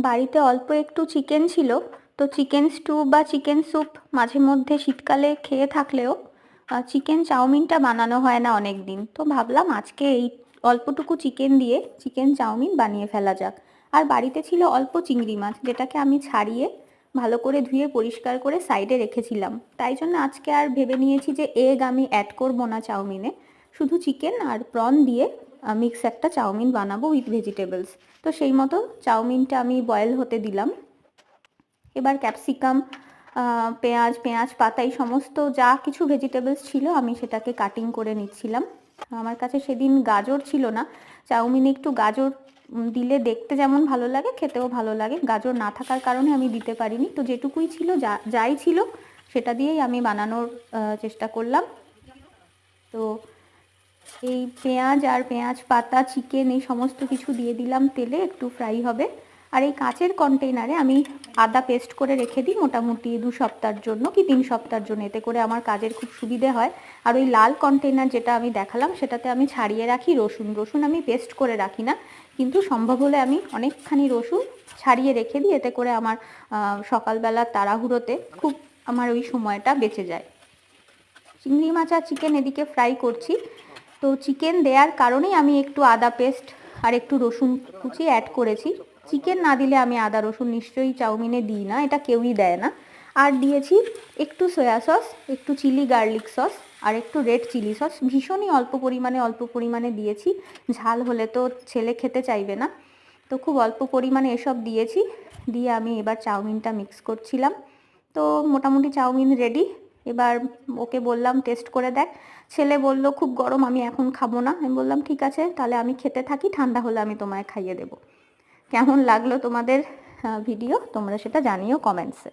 বাড়িতে অল্প একটু চিকেন ছিল, তো চিকেন স্টু বা চিকেন স্যুপ মাঝে মধ্যে শীতকালে খেয়ে থাকলেও চিকেন চাউমিনটা বানানো হয় না অনেক দিন। তো ভাবলাম আজকে এই অল্পটুকু চিকেন দিয়ে চিকেন চাউমিন বানিয়ে ফেলা যাক। আর বাড়িতে ছিল অল্প চিংড়ি মাছ, যেটাকে আমি ছাড়িয়ে ভালো করে ধুয়ে পরিষ্কার করে সাইডে রেখেছিলাম। তাই জন্য আজকে আর ভেবে নিয়েছি যে এগ আমি অ্যাড করবো না চাউমিনে, শুধু চিকেন আর প্রন দিয়ে মিক্স একটা চাউমিন বানাবো উইথ ভেজিটেবলস। তো সেই মতো চাউমিনটা আমি বয়েল হতে দিলাম। এবার ক্যাপসিকাম, পেঁয়াজ পাতা, এই সমস্ত যা কিছু ভেজিটেবলস ছিল আমি সেটাকে কাটিং করে নিচ্ছিলাম। আমার কাছে সেদিন গাজর ছিল না। চাউমিনে একটু গাজর দিলে দেখতে যেমন ভালো লাগে, খেতেও ভালো লাগে। গাজর না থাকার কারণে আমি দিতে পারিনি। তো যেটুকুই ছিল, যাই ছিল সেটা দিয়েই আমি বানানোর চেষ্টা করলাম। তো এই পেঁয়াজ আর পেঁয়াজ পাতা, চিকেন, এই সমস্ত কিছু দিয়ে দিলাম তেলে, একটু ফ্রাই হবে। আর এই কাচের কন্টেইনারে আমি আদা পেস্ট করে রেখে দিই মোটামুটি 2 সপ্তাহের জন্য কি 3 সপ্তাহের জন্য, এতে করে আমার কাজের খুব সুবিধে হয়। আর ওই লাল কন্টেইনার যেটা আমি দেখালাম সেটাতে আমি ছাড়িয়ে রাখি রসুন আমি পেস্ট করে রাখি না, কিন্তু সম্ভব হলে আমি অনেকখানি রসুন ছাড়িয়ে রেখে দিই, এতে করে আমার সকালবেলা তাড়াহুড়োতে খুব আমার ওই সময়টা বেঁচে যায়। চিংড়ি মাছ আর চিকেন এদিকে ফ্রাই করছি। তো চিকেন দেওয়ার কারণেই আমি একটু আদা পেস্ট আর একটু রসুন কুচি অ্যাড করেছি। চিকেন না দিলে আমি আদা রসুন নিশ্চয়ই চাউমিনে দিই না, এটা কেউই দেয় না। আর দিয়েছি একটু সয়া সস, একটু চিলি গার্লিক সস আর একটু রেড চিলি সস, ভীষণই অল্প পরিমাণে দিয়েছি। ঝাল হলে তো ছেলে খেতে চাইবে না, তো খুব অল্প পরিমাণে এসব দিয়েছি। দিয়ে আমি এবার চাউমিনটা মিক্স করছিলাম। তো মোটামুটি চাউমিন রেডি। এবার ওকে বললাম টেস্ট করে দেখ। ছেলে বলল খুব গরম, আমি এখন খাবো না। আমি বললাম ঠিক আছে, তাহলে আমি খেতে থাকি, ঠান্ডা হলে আমি তোমায় খাইয়ে দেবো। কেমন লাগলো তোমাদের ভিডিও তোমরা সেটা জানিও কমেন্টসে।